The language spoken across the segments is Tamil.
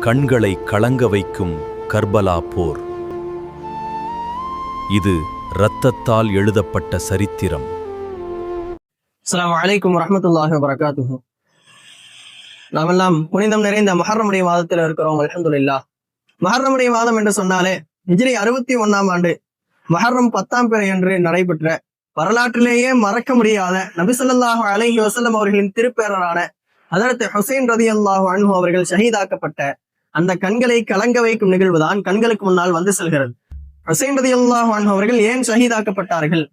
கண்களை கலங்க வைக்கும் கர்பலா போர். இது இரத்தத்தால் எழுதப்பட்ட சரித்திரம். அஸ்ஸலாமு அலைக்கும் வரஹ்மத்துல்லாஹி வபரகாத்துஹு. நாமெல்லாம் புனிதம் நிறைந்த முஹர்ரமுடைய மாதத்தில் இருக்கிறோம். அல்ஹம்துலில்லாஹ். முஹர்ரமுடைய மாதம் என்று சொன்னாலே ஹிஜ்ரி 61ஆம் ஆண்டு முஹர்ரம் 10ஆம் பிறை என்று நடைபெற்ற வரலாற்றிலேயே மறக்க முடியாத நபி ஸல்லல்லாஹு அலைஹி வஸல்லம் அவர்களின் திருப்பேரரான ஹஜ்ரத் ஹுசைன் ரலியல்லாஹு அன்ஹு அவர்கள் ஷஹீதாக்கப்பட்ட அந்த கண்களை கலங்க வைக்கும் நிகழ்வுதான் கண்களுக்கு முன்னால் வந்து செல்கிறது. ஹுசைன் ரலியல்லாஹு அன்ஹு அவர்கள் ஏன் ஷஹீதாக்கப்பட்டார்கள்?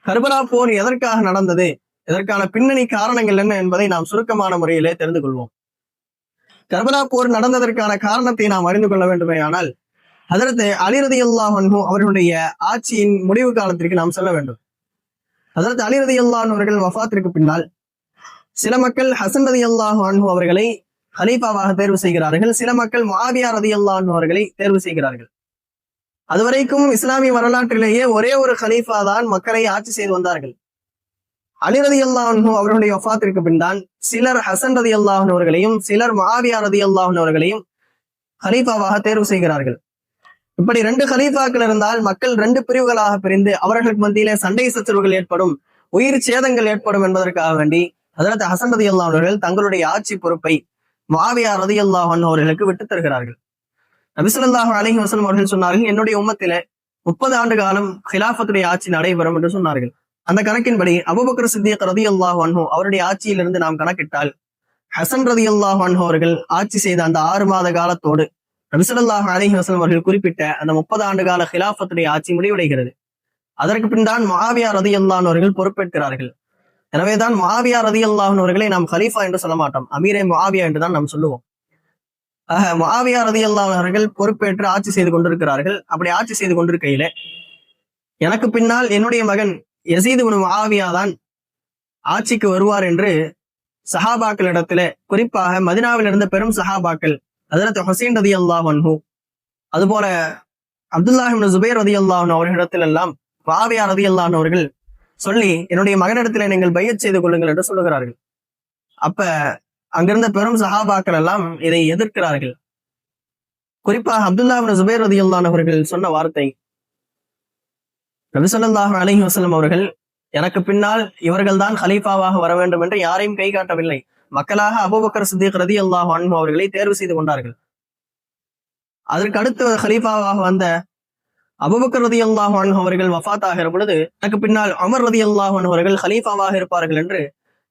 கர்பலா போர் எதற்காக நடந்தது? இதற்கான பின்னணி காரணங்கள் என்ன என்பதை நாம் சுருக்கமான முறையிலே தெரிந்து கொள்வோம். கர்பலா போர் நடந்ததற்கான காரணத்தை நாம் அறிந்து கொள்ள வேண்டுமேயானால் ஹஜ்ரத் அலி ரலியல்லாஹு அன்ஹு அவர்களுடைய ஆட்சியின் முடிவு காலத்திற்கு நாம் செல்ல வேண்டும். ஹஜ்ரத் அலி ரலியல்லாஹு அன்ஹு அவர்கள் வஃபாத்திற்கு பின்னால் சில மக்கள் ஹசன் ரலியல்லாஹு அன்ஹு அவர்களை ஹலீஃபாவாக தேர்வு செய்கிறார்கள். சில மக்கள் முஆவியா ரலியல்லாஹு அன்ஹு அவர்களை தேர்வு செய்கிறார்கள். அதுவரைக்கும் இஸ்லாமிய வரலாற்றிலேயே ஒரே ஒரு ஹலீஃபா தான் மக்களை ஆட்சி செய்து வந்தார்கள். அலி ரலியல்லாஹு அன்ஹு அவர்களுடைய வஃபாத்திற்கு பின் தான் சிலர் ஹசன் ரலியல்லாஹு அன்ஹு அவர்களையும் சிலர் முஆவியா ரலியல்லாஹு அன்ஹு அவர்களையும் ஹலீஃபாவாக தேர்வு செய்கிறார்கள். இப்படி ரெண்டு ஹலீஃபாக்கள் இருந்தால் மக்கள் ரெண்டு பிரிவுகளாக பிரிந்து அவர்களுக்கு மத்தியிலே சண்டை சச்சரவுகள் ஏற்படும், உயிர் சேதங்கள் ஏற்படும் என்பதற்காக வேண்டி ஹஜ்ரத் ஹசன் ரலியல்லாஹு அவர்கள் தங்களுடைய ஆட்சி பொறுப்பை முஆவியா ரலியல்லாஹு அன்ஹு அவர்களுக்கு விட்டுத் தருகிறார்கள். நபி ஸல்லல்லாஹு அலைஹி வஸல்லம் அவர்கள் சொன்னார்கள், என்னுடைய உம்மத்திலே 30 ஆண்டு காலம் ஹிலாஃபத்துடைய ஆட்சி நடைபெறும் என்று சொன்னார்கள். அந்த கணக்கின்படி அபூபக்கர் சித்திக் ரலியல்லாஹு அன்ஹு அவருடைய ஆட்சியிலிருந்து நாம் கணக்கிட்டால் ஹசன் ரலியல்லாஹு அன்ஹு அவர்கள் ஆட்சி செய்த அந்த 6 மாத காலத்தோடு நபி ஸல்லல்லாஹு அலைஹி வஸல்லம் அவர்கள் குறிப்பிட்ட அந்த 30 ஆண்டு கால ஹிலாஃபத்துடைய ஆட்சி முடிவடைகிறது. அதற்கு பின் தான் முஆவியா ரலியல்லாஹு அன்ஹு அவர்கள் பொறுப்பேற்கிறார்கள். எனவேதான் முஆவியா ரலியல்லாஹு அன்ஹு அவர்களை நாம் கலீஃபா என்று சொல்ல மாட்டோம், அமீரே முஆவியா என்று தான் நாம் சொல்லுவோம். முஆவியா ரலியல்லாஹு அன்ஹு அவர்கள் பொறுப்பேற்று ஆட்சி செய்து கொண்டிருக்கிறார்கள். அப்படி ஆட்சி செய்து கொண்டிருக்கையிலே எனக்கு பின்னால் என்னுடைய மகன் யஸீத் இப்னு முஆவியா தான் ஆட்சிக்கு வருவார் என்று சஹாபாக்களிடத்திலே, குறிப்பாக மதீனாவில் இருந்த பெரும் சஹாபாக்கள் ஹஜ்ரத் ஹுசைன் ரலியல்லாஹு அன்ஹு, அதுபோல அப்துல்லாஹ் இப்னு ஸுபைர் ரலியல்லாஹு அன்ஹு அவர்களிடத்தில் எல்லாம் முஆவியா ரலியல்லாஹு அன்ஹு அவர்கள் சொல்லி என்னுடைய மகனிடத்திலே நீங்கள் பையத் செய்து கொள்ளுங்கள் என்று சொல்லுகிறார்கள். அப்ப அங்கிருந்த பெரும் சஹாபாக்கள் எல்லாம் இதை எதிர்க்கிறார்கள். குறிப்பாக அப்துல்லாஹ் இப்னு ஸுபைர் ரலியல்லாஹு அன்ஹு அவர்கள் சொன்ன வார்த்தை, நபி ஸல்லல்லாஹு அலைஹி வஸல்லம் அவர்கள் எனக்கு பின்னால் இவர்கள் தான் ஹலீஃபாவாக வர வேண்டும் என்று யாரையும் கை காட்டவில்லை. மக்களாக அபூபக்கர் சித்திக் ரலியல்லாஹு அன்ஹு அவர்களை தேர்வு செய்து கொண்டார்கள். அதற்கு அடுத்து ஹலீஃபாவாக வந்த அபூபக்கர் ரலியல்லாஹு அன்ஹு அவர்கள் வஃபாத் ஆகிற பொழுது எனக்கு பின்னால் உமர் ரலியல்லாஹு அன்ஹு அவர்கள் ஹலீஃபாவாக இருப்பார்கள் என்று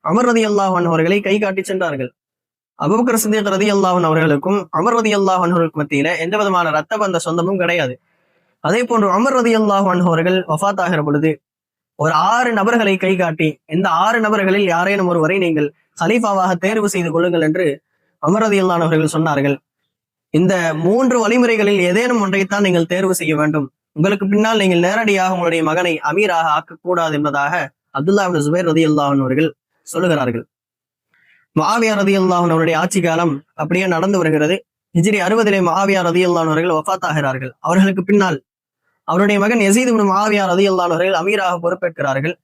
உமர் ரலியல்லாஹு அன்ஹு அவர்களை கை காட்டி சென்றார்கள். அபூபக்கர் சித்திக் ரலியல்லாஹு அன்ஹு அவர்களுக்கும் உமர் ரலியல்லாஹு அன்ஹு அவர்களுக்கும் மத்தியில எந்த விதமான ரத்த பந்த சொந்தமும் கிடையாது. அதே போன்று உமர் ரலியல்லாஹு அன்ஹு அவர்கள் வஃபாத் ஆகிற பொழுது ஒரு 6 நபர்களை கை காட்டி இந்த 6 நபர்களில் யாரேனும் ஒருவரை நீங்கள் ஹலீஃபாவாக தேர்வு செய்து கொள்ளுங்கள் என்று உமர் ரலியல்லாஹு அன்ஹு அவர்கள் சொன்னார்கள். இந்த 3 வழிமுறைகளில் ஏதேனும் ஒன்றைத்தான் நீங்கள் தேர்வு செய்ய வேண்டும். உங்களுக்கு பின்னால் நீங்கள் நேரடியாக உங்களுடைய மகனை அமீராக ஆக்கக்கூடாது என்பதாக அப்துல்லாஹ் இப்னு ஸுபைர் ரலியல்லாஹு அன்ஹு அவர்கள் சொல்லுகிறார்கள். முஆவியா ரலியல்லாஹு அன்ஹு அவருடைய ஆட்சி காலம் அப்படியே நடந்து வருகிறது. ஹிஜ்ரி 60 முஆவியா ரலியல்லாஹு அன்ஹு அவர்கள் வஃபாத் ஆகிறார்கள். அவர்களுக்கு பின்னால் அவருடைய மகன் யஸீத் இப்னு முஆவியா ரலியல்லாஹு அன்ஹு அவர்கள் அமீராக பொறுப்பேற்கிறார்கள்.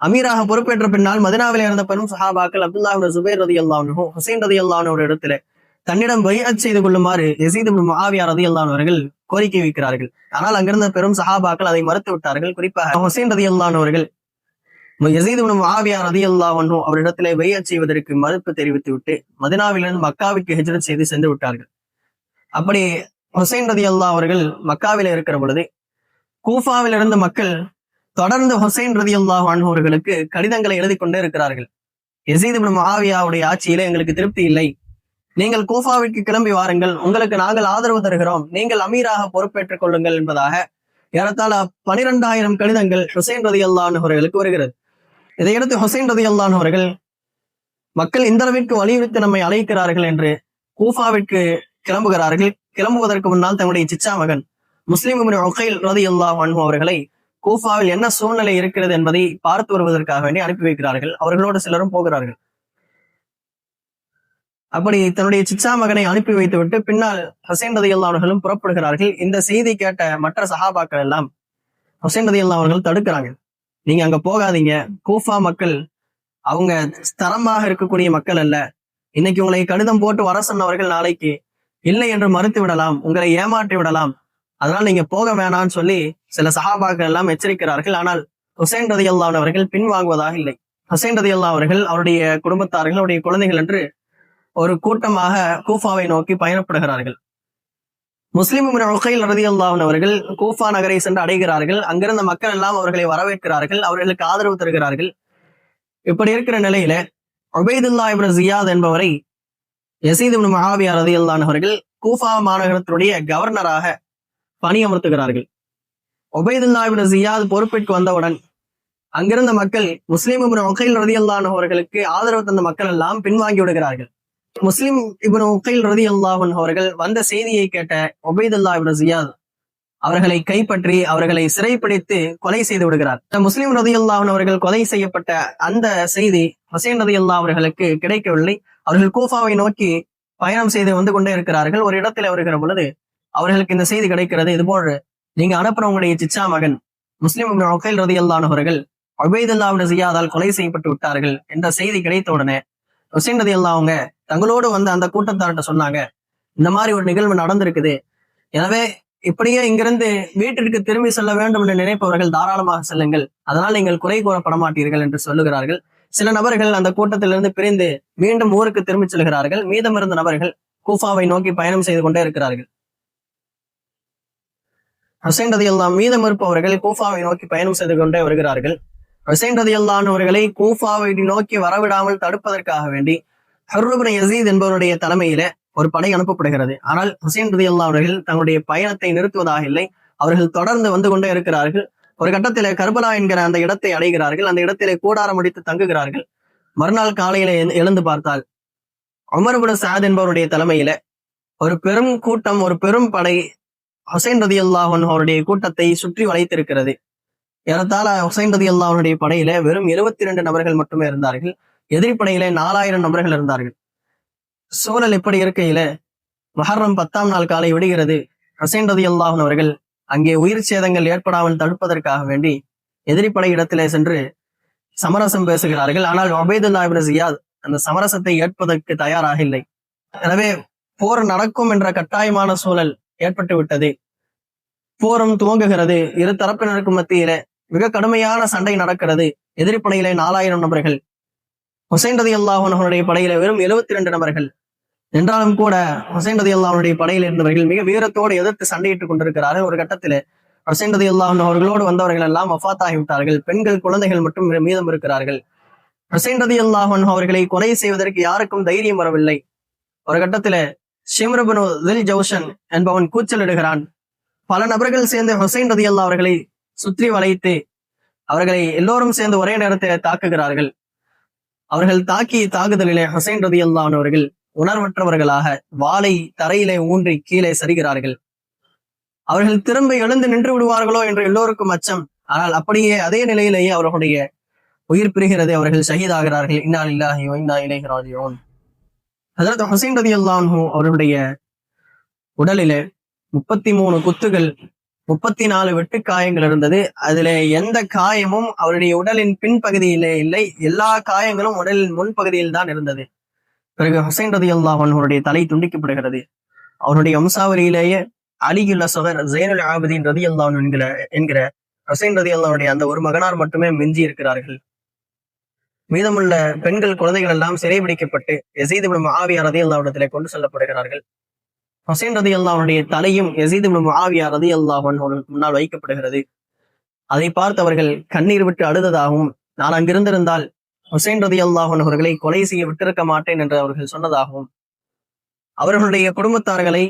அமீராக பொறுப்பேற்ற பின்னால் மதீனாவில் இருந்த பெரும் சஹாபாக்கள் அப்துல்லாஹ் இப்னு ஸுபைர் ரலியல்லாஹு அன்ஹு ஹுசைன் ரலியல்லாஹு அன்ஹு இடத்திலே தன்னிடம் பைஅத் செய்து கொள்ளுமாறு யஸீத் இப்னு முஆவியா ரலியல்லாஹு அன்ஹு அவர்கள் கோரிக்கை வைக்கிறார்கள். ஆனால் அங்கிருந்த பெரும் சஹாபாக்கள் அதை மறுத்து விட்டார்கள். குறிப்பாக ஹுசைன் ரலியல்லாஹு அன்ஹு அவர்கள் யஸீத் இப்னு முஆவியா ரலியல்லாஹு அன்ஹு அவரிடத்திலே பைஅத் செய்வதற்கு மறுப்பு தெரிவித்து விட்டு மதீனாவிலிருந்து மக்காவிற்கு ஹிஜ்ரத் செய்து சென்று விட்டார்கள். அப்படி ஹுசைன் ரலியல்லாஹு அவர்கள் மக்காவில இருக்கிற பொழுது கூஃபாவில் இருந்த மக்கள் தொடர்ந்து ஹுசைன் ரலியல்லாஹு அன்ஹு அவர்களுக்கு கடிதங்களை எழுதி கொண்டே இருக்கிறார்கள். யஸீத் இப்னு முஆவியாவுடைய ஆட்சியில எங்களுக்கு திருப்தி இல்லை, நீங்கள் கூஃபாவிற்கு கிளம்பி வாருங்கள், உங்களுக்கு நாங்கள் ஆதரவு தருகிறோம், நீங்கள் அமீராக பொறுப்பேற்றுக் கொள்ளுங்கள் என்பதாக ஏறத்தாழ 12,000 கடிதங்கள் ஹுசைன் ரலியல்லாஹு அன்ஹு அவர்களுக்கு வருகிறது. இதையடுத்து ஹுசைன் ரலியல்லாஹு அன்ஹு அவர்கள் மக்கள் இந்த அளவிற்கு வலியுறுத்தி நம்மை அழைக்கிறார்கள் என்று கூஃபாவிற்கு கிளம்புகிறார்கள். கிளம்புவதற்கு முன்னால் தன்னுடைய சிச்சா மகன் முஸ்லிம் இப்னு உகைல் ரலியல்லாஹு அன்ஹு அவர்களை கூஃபாவில் என்ன சூழ்நிலை இருக்கிறது என்பதை பார்த்து வருவதற்காக வேண்டி அனுப்பி வைக்கிறார்கள். அவர்களோடு சிலரும் போகிறார்கள். அப்படி தன்னுடைய சிச்சா மகனை அனுப்பி வைத்துவிட்டு பின்னால் ஹுசைன் ரலியல்லாஹு அவர்களும் புறப்படுகிறார்கள். இந்த செய்தி கேட்ட மற்ற சஹாபாக்கள் எல்லாம் ஹுசைன் ரலியல்லாஹு அவர்கள் தடுக்கிறாங்க. நீங்க அங்க போகாதீங்க, கூஃபா மக்கள் அவங்க தரமாக இருக்கக்கூடிய மக்கள் அல்ல, இன்னைக்கு உங்களை கடிதம் போட்டு வர சொன்னவர்கள் நாளைக்கு இல்லை என்று மறுத்து விடலாம், உங்களை ஏமாற்றி விடலாம், அதனால் நீங்க போக வேணாம்னு சொல்லி சில சஹாபாக்கள் எல்லாம் எச்சரிக்கிறார்கள். ஆனால் ஹுசைன் ரலியல்லாஹு அன்ஹு அவர்கள் பின்வாங்குவதாக இல்லை. ஹுசைன் ரலியல்லாஹு அவர்கள் அவருடைய குடும்பத்தார்கள், அவருடைய குழந்தைகள் என்று ஒரு கூட்டமாக கூஃபாவை நோக்கி பயணப்படுகிறார்கள். முஸ்லிம் இப்னு உகைல் ரலியல்லாஹு அன்ஹு அவர்கள் கூஃபா நகரை சென்று அடைகிறார்கள். அங்கிருந்த மக்கள் எல்லாம் அவர்களை வரவேற்கிறார்கள், அவர்களுக்கு ஆதரவு தருகிறார்கள். இப்படி இருக்கிற நிலையில உபைதுல்லாஹ் இப்னு ஜியாத் என்பவரை யஸீத் இப்னு முஆவியா ரலியல்லாஹு அன்ஹு அவர்கள் கூஃபா மாநகரத்தினுடைய கவர்னராக பணியமர்த்துகிறார்கள். உபைதுல்லாஹ் இப்னு ஜியாத் பொறுப்பிற்கு வந்தவுடன் அங்கிருந்த மக்கள் முஸ்லிம் இப்னு உகைல் ரலியல்லாஹு அன்ஹு அவர்களுக்கு ஆதரவு தந்த மக்கள் எல்லாம் பின்வாங்கி விடுகிறார்கள். முஸ்லிம் இப்னு உகைல் ரலியல்லாஹு அன்ஹு அவர்கள் வந்த செய்தியை கேட்ட உபைதுல்லாஹ் இப்னு ஜியாத் அவர்களை கைப்பற்றி அவர்களை சிறைப்பிடித்து கொலை செய்து விடுகிறார். முஸ்லிம் ரலியல்லாஹு அன்ஹு அவர்கள் கொலை செய்யப்பட்ட அந்த செய்தி ஹுசைன் ரலியல்லாஹு அவர்களுக்கு கிடைக்கவில்லை. அவர்கள் கூஃபாவை நோக்கி பயணம் செய்து வந்து கொண்டே இருக்கிறார்கள். ஒரு இடத்துல வருகிற பொழுது அவர்களுக்கு இந்த செய்தி கிடைக்கிறது. இதுபோல் நீங்க அனுப்புற உங்களுடைய சிச்சா மகன் முஸ்லிம் இப்னு உகைல் ரலியல்லாஹு அன்ஹு அவர்கள் உபைதுல்லாஹ் இப்னு ஜியாதால் கொலை செய்யப்பட்டு விட்டார்கள் என்ற செய்தி கிடைத்த உடனே ஹுசைன் ரலியல்லாஹு அவங்க தங்களோடு வந்து அந்த கூட்டத்தார்கிட்ட சொன்னாங்க, இந்த மாதிரி ஒரு நிகழ்வு நடந்திருக்குது, எனவே இப்படியே இங்கிருந்து வீட்டிற்கு திரும்பி செல்ல வேண்டும் என்று நினைப்பவர்கள் தாராளமாக செல்லுங்கள், அதனால் நீங்கள் குறை கூறப்பட மாட்டீர்கள் என்று சொல்லுகிறார்கள். சில நபர்கள் அந்த கூட்டத்திலிருந்து பிரிந்து மீண்டும் ஊருக்கு திரும்பி செல்கிறார்கள். மீதமிருந்த நபர்கள் கூஃபாவை நோக்கி பயணம் செய்து கொண்டே இருக்கிறார்கள். ஹுசைன் ரலியல்லாஹு மீதம் இருப்பவர்கள் கூஃபாவை நோக்கி பயணம் செய்து கொண்டே வருகிறார்கள். ஹுசைன் ரலியல்லாஹு அவர்களை கூஃபாவை நோக்கி வரவிடாமல் தடுப்பதற்காக வேண்டி ஹுர்ர் இப்னு யஸீத் என்பவருடைய தலைமையில ஒரு படை அனுப்பப்படுகிறது. ஆனால் ஹுசைன் ரலியல்லாஹு அவர்கள் தங்களுடைய பயணத்தை நிறுத்துவதாக இல்லை, அவர்கள் தொடர்ந்து வந்து கொண்டே இருக்கிறார்கள். ஒரு கட்டத்திலே கர்பலா என்கிற அந்த இடத்தை அடைகிறார்கள். அந்த இடத்திலே கூடாரம் அடித்து தங்குகிறார்கள். மறுநாள் காலையில எழுந்து பார்த்தால் உமர் இப்னு சஅத் என்பவருடைய தலைமையில ஒரு பெரும் கூட்டம், ஒரு பெரும் படை ஹுசைன் ரலியல்லாஹு அன்ஹு அவருடைய கூட்டத்தை சுற்றி வளைத்திருக்கிறது. ஏறத்தாழ ஹுசைன் ரலியல்லாஹு அவருடைய படையில வெறும் 72 நபர்கள் மட்டுமே இருந்தார்கள். எதிரி படையில 4000 நபர்கள் இருந்தார்கள். சூழல் இப்படி இருக்கையில முஹர்ரம் 10ஆம் நாள் காலை விடுகிறது. ஹுசைன் ரலியல்லாஹு அவர்கள் அங்கே உயிர் சேதங்கள் ஏற்படாமல் தடுப்பதற்காக வேண்டி எதிரி படை இடத்திலே சென்று சமரசம் பேசுகிறார்கள். ஆனால் உபைதுல்லாஹ் இப்னு ஜியாத் அந்த சமரசத்தை ஏற்பதற்கு தயாராக இல்லை. எனவே போர் நடக்கும் என்ற கட்டாயமான சூழல் ஏற்பட்டு விட்டது. போரும் துவங்குகிறது. இரு தரப்பினருக்கும் மத்தியில மிக கடுமையான சண்டை நடக்கிறது. எதிர்ப்படையிலே 4000 நபர்கள், ஹுசைன் ரலியல்லாஹு அன்ஹுடைய படையில வெறும் 72 நபர்கள். என்றாலும் கூட ஹுசைன் ரலியல்லாஹு அன்ஹுடைய படையில் இருந்தவர்கள் மிக வீரத்தோடு எதிர்த்து சண்டையிட்டுக் கொண்டிருக்கிறார்கள். ஒரு கட்டத்திலே ஹுசைன் ரலியல்லாஹு அன்ஹு அவர்களோடு வந்தவர்கள் எல்லாம் வஃபாத் ஆகிவிட்டார்கள். பெண்கள், குழந்தைகள் மட்டும் மீதம் இருக்கிறார்கள். ஹுசைன் ரலியல்லாஹு அன்ஹு அவர்களை கொலை செய்வதற்கு யாருக்கும் தைரியம் வரவில்லை. ஒரு கட்டத்திலே ஷிம்ர் இப்னு தில் ஜௌஷன் என்பவன் கூச்சலிடுகிறான். பல நபர்கள் சேர்ந்து ஹுசைன் ரலியல்லாஹு அவர்களை சுற்றி வளைத்து அவர்களை எல்லோரும் சேர்ந்து ஒரே நேரத்தில் தாக்குகிறார்கள். அவர்கள் தாக்கிய தாக்குதலிலே ஹுசைன் ரலியல்லாஹு அவர்கள் உணர்வற்றவர்களாக வாளை தரையிலே ஊன்றி கீழே சரிகிறார்கள். அவர்கள் திரும்ப எழுந்து நின்று விடுவார்களோ என்று எல்லோருக்கும் அச்சம். ஆனால் அப்படியே அதே நிலையிலேயே அவர்களுடைய உயிர் பிரிகிறது. அவர்கள் ஷஹீதாகிறார்கள். இன்னா லில்லாஹி வ இன்னா இலைஹி ராஜிஊன். ஹஜ்ரத் ஹுசைன் ரலியல்லாஹு அன்ஹு அவர்களுடைய உடலிலே 33 குத்துகள், 34 வெட்டுக்காயங்கள் இருந்தது. அதுல எந்த காயமும் அவருடைய உடலின் பின்பகுதியிலே இல்லை, எல்லா காயங்களும் உடலின் முன்பகுதியில் தான் இருந்தது. பிறகு ஹுசைன் ரலியல்லாஹு அன்ஹுடைய தலை துண்டிக்கப்படுகிறது. அவருடைய வம்சாவளியிலேயே அலியுல் அஸ்கர் ஸைனுல் ஆபிதீன் ரலியல்லாஹு அன்ஹு என்கிற ஹுசைன் ரலியல்லாஹுடைய அந்த ஒரு மகனார் மட்டுமே மிஞ்சி இருக்கிறார்கள். மீதமுள்ள பெண்கள், குழந்தைகள் எல்லாம் சிறைபிடிக்கப்பட்டு யஸீத் இப்னு முஆவியா ரலியல்லாஹு அன்ஹு கொண்டு செல்லப்படுகிறார்கள். ஹுசைன் ரலியல்லாஹுடைய தலையும் யஸீத் இப்னு முஆவியா ரலியல்லாஹு அன்ஹு முன்னால் வைக்கப்படுகிறது. அதை பார்த்து அவர்கள் கண்ணீர் விட்டு அழுததாகவும், நான் அங்கிருந்திருந்தால் ஹுசைன் ரலியல்லாஹு அன்ஹு அவர்களை கொலை செய்ய விட்டிருக்க மாட்டேன் என்று அவர்கள் சொன்னதாகவும், அவர்களுடைய குடும்பத்தார்களை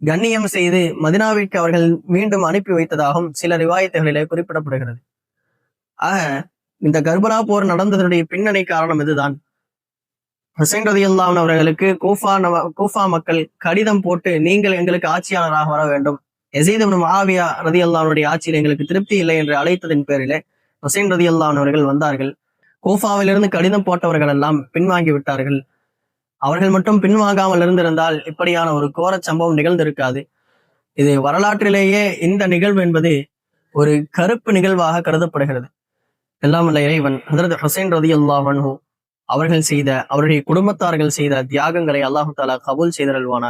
கண்ணியம் செய்து மதினாவிற்கு அவர்கள் மீண்டும் அனுப்பி வைத்ததாகவும் சில ரிவாயத்துகளிலே குறிப்பிடப்படுகிறது. ஆக இந்த கர்பலா போர் நடந்ததனுடைய பின்னணி காரணம் இதுதான். ஹுசைன் ரலியல்லாஹு அன்ஹு அவர்களுக்கு கூஃபா மக்கள் கடிதம் போட்டு, நீங்கள் எங்களுக்கு ஆட்சியாளராக வர வேண்டும், யஸீத் இப்னு முஆவியா ரலியல்லாஹு அன்ஹுடைய ஆட்சியில் எங்களுக்கு திருப்தி இல்லை என்று அழைத்ததின் பேரிலே ஹுசைன் ரலியல்லாஹு அன்ஹு அவர்கள் வந்தார்கள். கூஃபாவிலிருந்து கடிதம் போட்டவர்கள் எல்லாம் பின்வாங்கி விட்டார்கள். அவர்கள் மட்டும் பின்வாங்காமல் இருந்திருந்தால் இப்படியான ஒரு கோர சம்பவம் நிகழ்ந்திருக்காது. இது வரலாற்றிலேயே இந்த நிகழ்வு என்பது ஒரு கருப்பு நிகழ்வாக கருதப்படுகிறது. எல்லாம் வல்ல இறைவன் ஹஜ்ரத் ஹுசைன் ரலியல்லாஹு அன்ஹு அவர்கள் செய்த, அவருடைய குடும்பத்தார்கள் செய்த தியாகங்களை அல்லாஹு தஆலா கபூல் செய்தருள்வானார்.